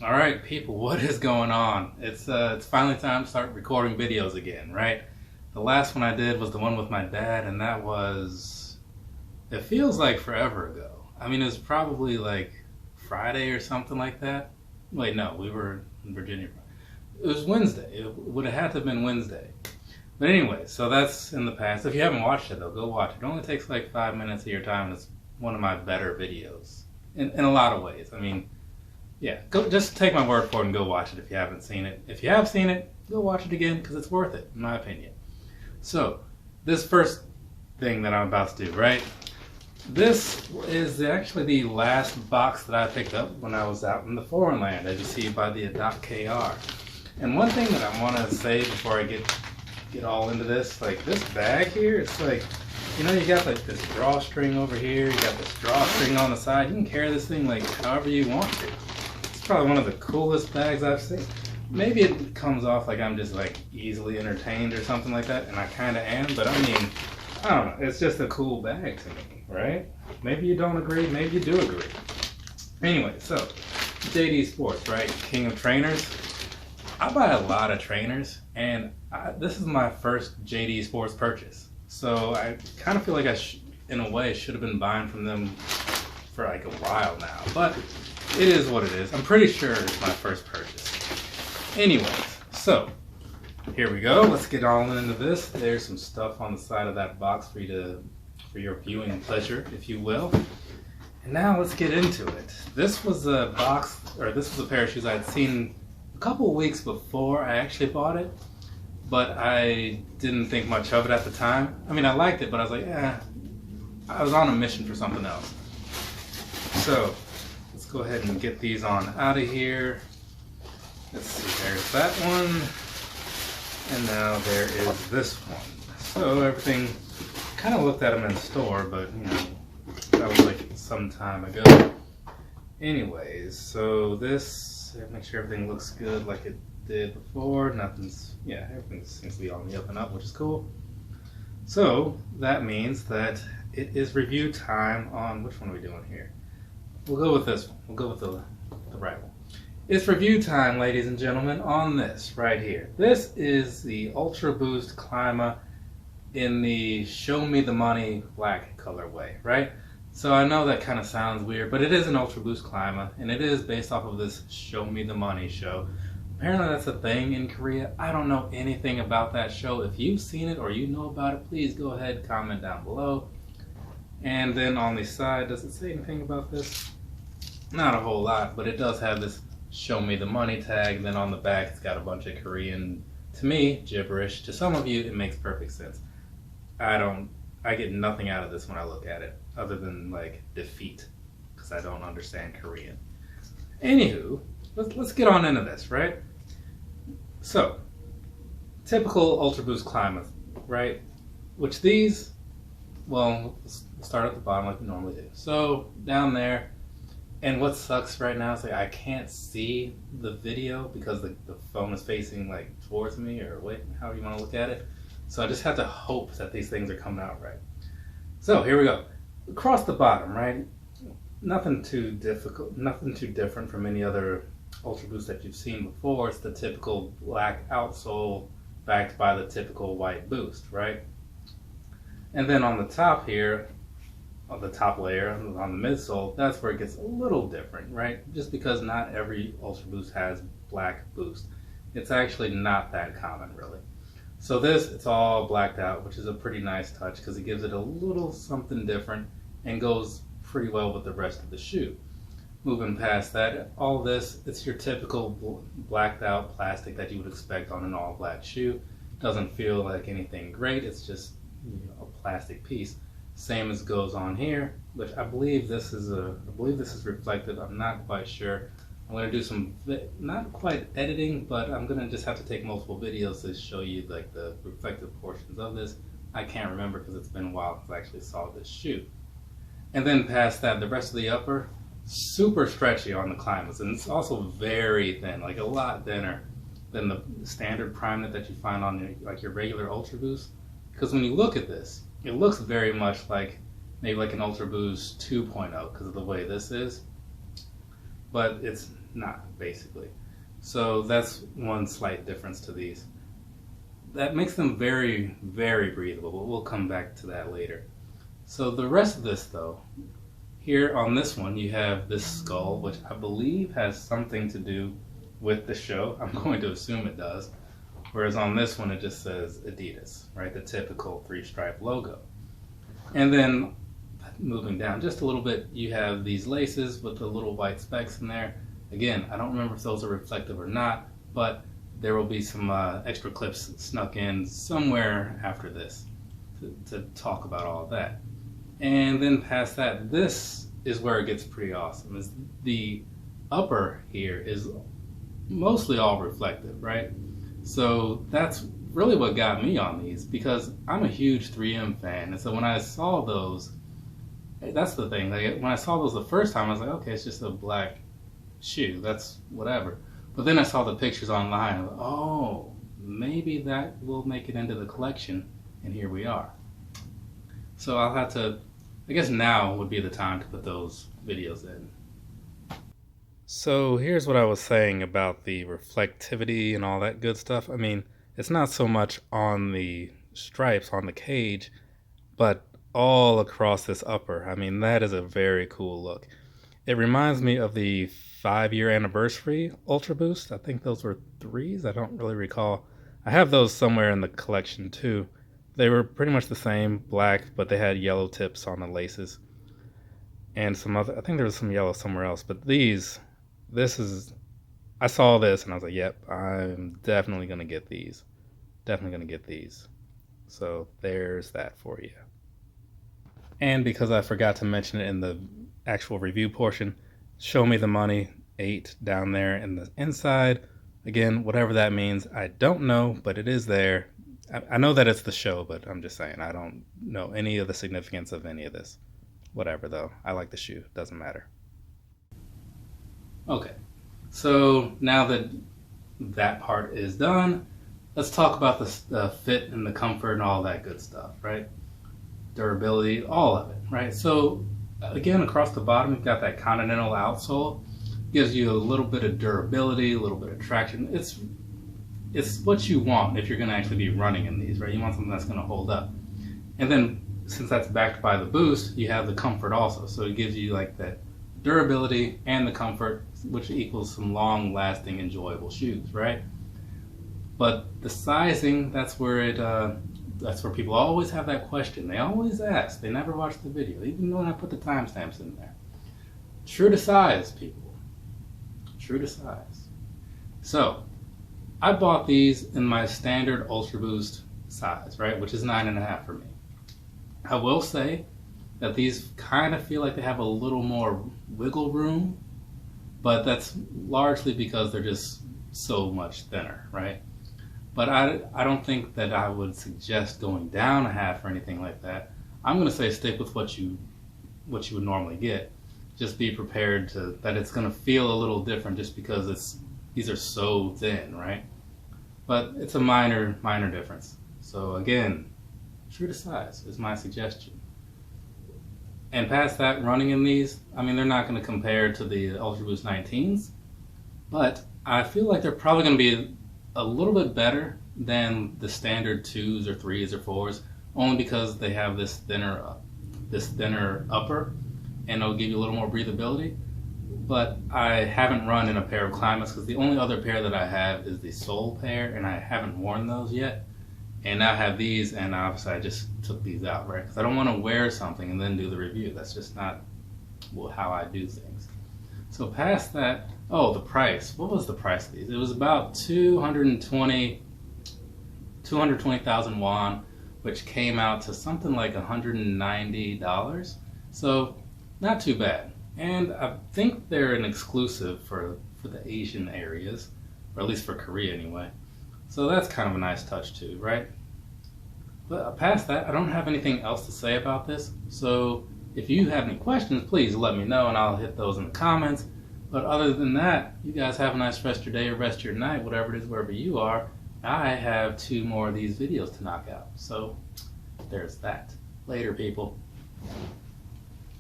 All right, people, what is going on? It's finally time to start recording videos again, right? The last one I did was the one with my dad, and that was, it feels like forever ago. I mean, it was probably like Friday or something like that. Wait, no, we were in Virginia. It was Wednesday. It would have had to have been Wednesday. But anyway, so that's in the past. If you haven't watched it, though, go watch it. It only takes like 5 minutes of your time. It's one of my better videos in a lot of ways. I mean, yeah, go just take my word for it and go watch it if you haven't seen it. If you have seen it, go watch it again because it's worth it, in my opinion. So, this first thing that I'm about to do, right? This is actually the last box that I picked up when I was out in the foreign land, as you see by the Adopt.kr. And one thing that I want to say before I get all into this, like this bag here, it's like, you know, you got like this drawstring over here, you got this drawstring on the side. You can carry this thing like however you want to. It's probably one of the coolest bags I've seen. Maybe it comes off like I'm just like easily entertained or something like that, and I kind of am, but I mean, I don't know, it's just a cool bag to me, right? Maybe you don't agree, maybe you do agree. Anyway, so, JD Sports, right? King of trainers. I buy a lot of trainers, and this is my first JD Sports purchase. So I kind of feel like in a way, should have been buying from them for like a while now, but it is what it is. I'm pretty sure it's my first purchase. Anyways, so here we go. Let's get all into this. There's some stuff on the side of that box for your viewing pleasure, if you will. And now let's get into it. This was a pair of shoes I had seen a couple of weeks before I actually bought it, but I didn't think much of it at the time. I mean, I liked it, but I was like, I was on a mission for something else. So let's go ahead and get these on out of here. Let's see, there's that one, and now there is this one. So everything, kind of looked at them in the store, but you know, that was like some time ago. Anyways, so this, make sure everything looks good like it did before. Everything seems to be on the up and up, which is cool. So that means that it is review time on, which one are we doing here? We'll go with this one. We'll go with the right one. It's review time, ladies and gentlemen, on this right here. This is the Ultra Boost Climber in the Show Me the Money black colorway, right? So I know that kind of sounds weird, but it is an Ultra Boost Climber, and it is based off of this Show Me the Money show. Apparently that's a thing in Korea. I don't know anything about that show. If you've seen it or you know about it, please go ahead, comment down below. And then on the side, does it say anything about this? Not a whole lot, but it does have this Show Me the Money tag. Then on the back, it's got a bunch of Korean, to me, gibberish. To some of you, it makes perfect sense. I get nothing out of this when I look at it, other than like defeat, because I don't understand Korean. Anywho, let's get on into this, right? So, typical Ultra Boost Climber, right? Which these, well, let's start at the bottom like we normally do. So, down there, and what sucks right now is like I can't see the video because the phone is facing like towards me, or however you want to look at it. So I just have to hope that these things are coming out right. So here we go. Across the bottom, right? Nothing too difficult, nothing too different from any other Ultra Boost that you've seen before. It's the typical black outsole backed by the typical white boost, right? And then on the top here, on the top layer, on the midsole, that's where it gets a little different, right? Just because not every Ultra Boost has black boost. It's actually not that common, really. So this, it's all blacked out, which is a pretty nice touch because it gives it a little something different and goes pretty well with the rest of the shoe. Moving past that, all this, it's your typical blacked out plastic that you would expect on an all black shoe. Doesn't feel like anything great, it's just, you know, a plastic piece. Same as goes on here, which I believe this is reflective. I'm not quite sure. I'm going to do some, not quite editing, but I'm going to just have to take multiple videos to show you like the reflective portions of this. I can't remember because it's been a while since I actually saw this shoe. And then past that, the rest of the upper, super stretchy on the climbers, and it's also very thin, like a lot thinner than the standard Primeknit that you find on your regular Ultra Boost. Because when you look at this, it looks very much like maybe like an Ultra Boost 2.0 because of the way this is. But it's not, basically. So that's one slight difference to these. That makes them very, very breathable, but we'll come back to that later. So the rest of this, though, here on this one, you have this skull, which I believe has something to do with the show. I'm going to assume it does. Whereas on this one, it just says Adidas, right? The typical three-stripe logo. And then moving down just a little bit, you have these laces with the little white specks in there. Again, I don't remember if those are reflective or not, but there will be some extra clips snuck in somewhere after this to talk about all of that. And then past that, this is where it gets pretty awesome. Is the upper here is mostly all reflective, right? So that's really what got me on these, because I'm a huge 3M fan. And so when I saw those, that's the thing. Like, when I saw those the first time, I was like, okay, it's just a black shoe. That's whatever. But then I saw the pictures online. And I was like, oh, maybe that will make it into the collection. And here we are. So I'll have to, I guess now would be the time to put those videos in. So here's what I was saying about the reflectivity and all that good stuff. I mean, it's not so much on the stripes on the cage, but all across this upper. I mean, that is a very cool look. It reminds me of the 5-year anniversary Ultra Boost. I think those were 3s. I don't really recall. I have those somewhere in the collection too. They were pretty much the same, black, but they had yellow tips on the laces. And some other, I think there was some yellow somewhere else. But this is, I saw this and I was like, yep, I'm definitely going to get these. Definitely going to get these. So there's that for you. And because I forgot to mention it in the actual review portion, show me the money, 8 down there in the inside. Again, whatever that means, I don't know, but it is there. I know that it's the show, but I'm just saying I don't know any of the significance of any of this. Whatever, though. I like the shoe. Doesn't matter. Okay. So now that that part is done, let's talk about the fit and the comfort and all that good stuff, right? Durability, all of it, right? So again, across the bottom, you've got that Continental outsole. Gives you a little bit of durability, a little bit of traction. It's what you want if you're going to actually be running in these, right? You want something that's going to hold up. And then, since that's backed by the Boost, you have the comfort also. So it gives you like that durability and the comfort, which equals some long-lasting, enjoyable shoes, right? But the sizing, that's where people always have that question. They always ask. They never watch the video, even when I put the timestamps in there. True to size, people. True to size. So, I bought these in my standard Ultra Boost size, right, which is 9.5 for me. I will say that these kind of feel like they have a little more wiggle room, but that's largely because they're just so much thinner, right? But I don't think that I would suggest going down a half or anything like that. I'm going to say stick with what you would normally get. Just be prepared that it's going to feel a little different just because these are so thin, right? But it's a minor difference. So again, true to size is my suggestion. And past that, running in these, I mean, they're not going to compare to the Ultra Boost 19s, but I feel like they're probably going to be a little bit better than the standard 2s or 3s or 4s, only because they have this thinner upper, and it'll give you a little more breathability. But I haven't run in a pair of Climates because the only other pair that I have is the Sole pair, and I haven't worn those yet. And now I have these, and obviously I just took these out, right? Because I don't want to wear something and then do the review. That's just not how I do things. So past that, oh, the price. What was the price of these? It was about 220,000 won, which came out to something like $190. So not too bad. And I think they're an exclusive for the Asian areas, or at least for Korea anyway. So that's kind of a nice touch too, right? But past that, I don't have anything else to say about this. So if you have any questions, please let me know and I'll hit those in the comments. But other than that, you guys have a nice rest of your day or rest of your night, whatever it is, wherever you are. I have 2 more of these videos to knock out. So there's that. Later, people.